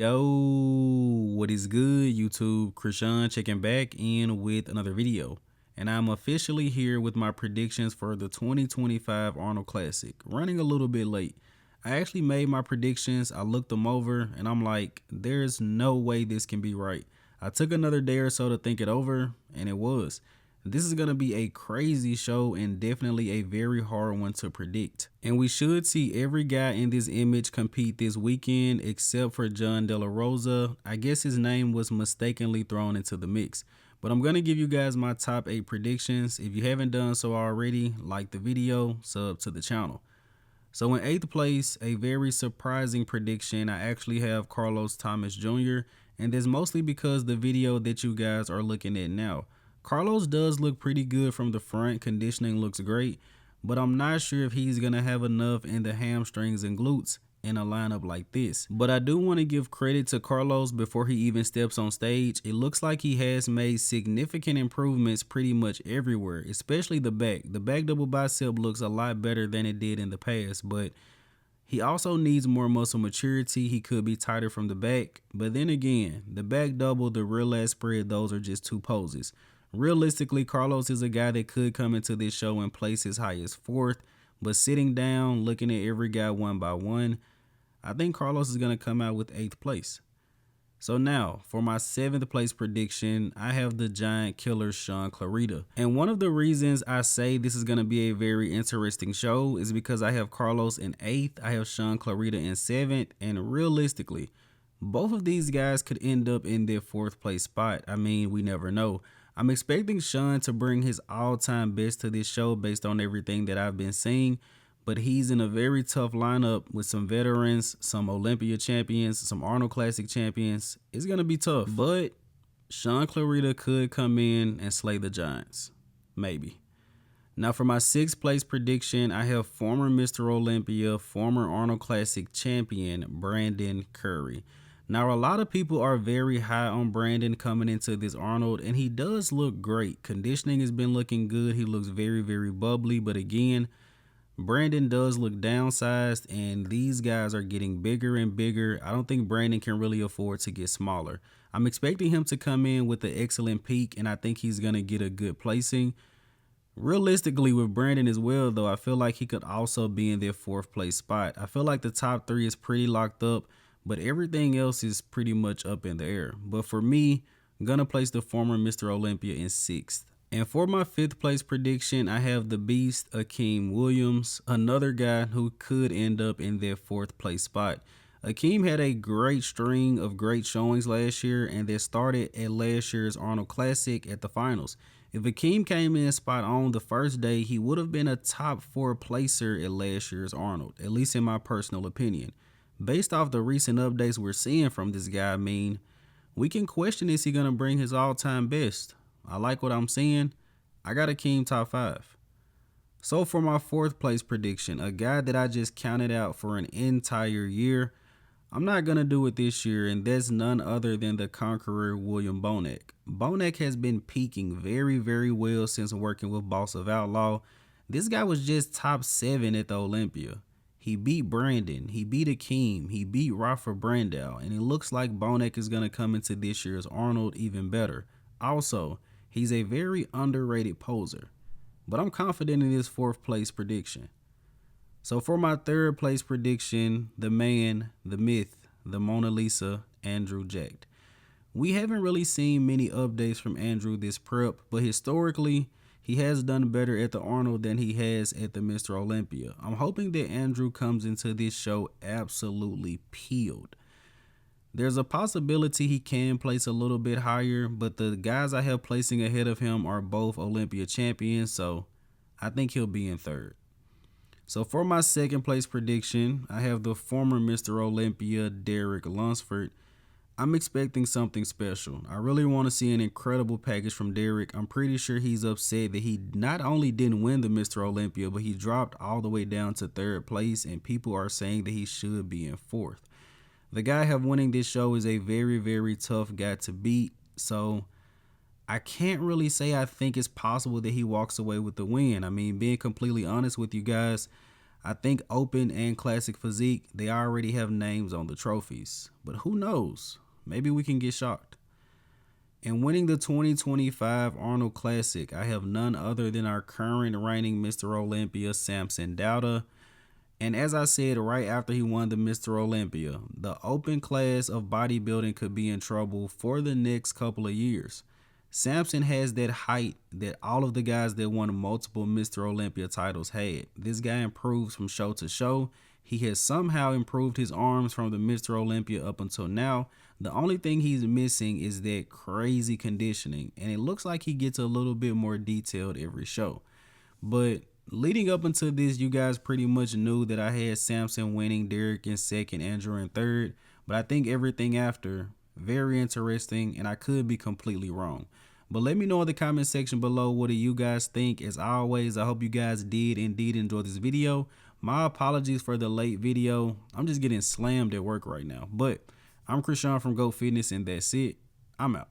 Yo, what is good, YouTube? Krishan checking back in with another video. And I'm officially here with my predictions for the 2025 Arnold Classic. Running a little bit late. I actually made my predictions, I looked them over, and I'm like, there's no way this can be right. I took another day or so to think it over, and it was. This is going to be a crazy show and definitely a very hard one to predict. And we should see every guy in this image compete this weekend except for John De La Rosa. I guess his name was mistakenly thrown into the mix. But I'm going to give you guys my top 8 predictions. If you haven't done so already, like the video, sub to the channel. So in 8th place, a very surprising prediction, I actually have Carlos Thomas Jr. And that's mostly because the video that you guys are looking at now. Carlos does look pretty good from the front, conditioning looks great, but I'm not sure if he's going to have enough in the hamstrings and glutes in a lineup like this. But I do want to give credit to Carlos before he even steps on stage. It looks like he has made significant improvements pretty much everywhere, especially the back. The back double bicep looks a lot better than it did in the past, but he also needs more muscle maturity. He could be tighter from the back, but then again, the back double, the rear lat spread, those are just two poses. Realistically, Carlos is a guy that could come into this show and place as high as 4th, but sitting down, looking at every guy one by one, I think Carlos is going to come out with 8th place. So now, for my 7th place prediction, I have the giant killer Sean Clarita. And one of the reasons I say this is going to be a very interesting show is because I have Carlos in 8th, I have Sean Clarita in 7th, and realistically, both of these guys could end up in their 4th place spot. I mean, we never know. I'm expecting Sean to bring his all-time best to this show based on everything that I've been seeing, but he's in a very tough lineup with some veterans, some Olympia champions, some Arnold Classic champions. It's going to be tough, but Sean Clarita could come in and slay the Giants. Maybe. Now for my 6th place prediction, I have former Mr. Olympia, former Arnold Classic champion, Brandon Curry. Now, a lot of people are very high on Brandon coming into this Arnold, and he does look great. Conditioning has been looking good. He looks very, very bubbly. But again, Brandon does look downsized, and these guys are getting bigger and bigger. I don't think Brandon can really afford to get smaller. I'm expecting him to come in with an excellent peak, and I think he's going to get a good placing. Realistically, with Brandon as well, though, I feel like he could also be in their 4th place spot. I feel like the top 3 is pretty locked up, but everything else is pretty much up in the air. But for me, I'm going to place the former Mr. Olympia in 6th. And for my 5th place prediction, I have the beast, Akeem Williams, another guy who could end up in their 4th place spot. Akeem had a great string of great showings last year, and they started at last year's Arnold Classic at the finals. If Akeem came in spot on the first day, he would have been a top 4 placer at last year's Arnold, at least in my personal opinion. Based off the recent updates we're seeing from this guy, I mean, we can question, is he going to bring his all-time best? I like what I'm seeing. I got Akeem top 5. So for my 4th place prediction, a guy that I just counted out for an entire year, I'm not going to do it this year, and that's none other than the Conqueror William Bonac. Bonac has been peaking very, very well since working with Boss of Outlaw. This guy was just top 7 at the Olympia. He beat Brandon, he beat Akeem, he beat Rafa Brandau, and it looks like Bonac is going to come into this year's Arnold even better. Also, he's a very underrated poser, but I'm confident in his 4th place prediction. So for my 3rd place prediction, the man, the myth, the Mona Lisa, Andrew Jacked. We haven't really seen many updates from Andrew this prep, but historically, he has done better at the Arnold than he has at the Mr. Olympia. I'm hoping that Andrew comes into this show absolutely peeled. There's a possibility he can place a little bit higher, but the guys I have placing ahead of him are both Olympia champions, so I think he'll be in 3rd. So for my 2nd place prediction, I have the former Mr. Olympia, Derek Lunsford. I'm expecting something special. I really want to see an incredible package from Derek. I'm pretty sure he's upset that he not only didn't win the Mr. Olympia, but he dropped all the way down to 3rd place, and people are saying that he should be in 4th. The guy I have winning this show is a very, very tough guy to beat, so I can't really say I think it's possible that he walks away with the win. I mean, being completely honest with you guys, I think Open and Classic Physique, they already have names on the trophies. But who knows? Maybe we can get shocked. And winning the 2025 Arnold Classic, I have none other than our current reigning Mr. Olympia, Samson Dauda. And as I said right after he won the Mr. Olympia, the open class of bodybuilding could be in trouble for the next couple of years. Samson has that height that all of the guys that won multiple Mr. Olympia titles had. This guy improves from show to show. He has somehow improved his arms from the Mr. Olympia up until now. The only thing he's missing is that crazy conditioning, and it looks like he gets a little bit more detailed every show. But leading up into this, you guys pretty much knew that I had Samson winning, Derek in second, Andrew in third. But I think everything after, very interesting, and I could be completely wrong. But let me know in the comment section below, what do you guys think? As always, I hope you guys did indeed enjoy this video. My apologies for the late video. I'm just getting slammed at work right now. But I'm Krishan from Go Fitness, and that's it. I'm out.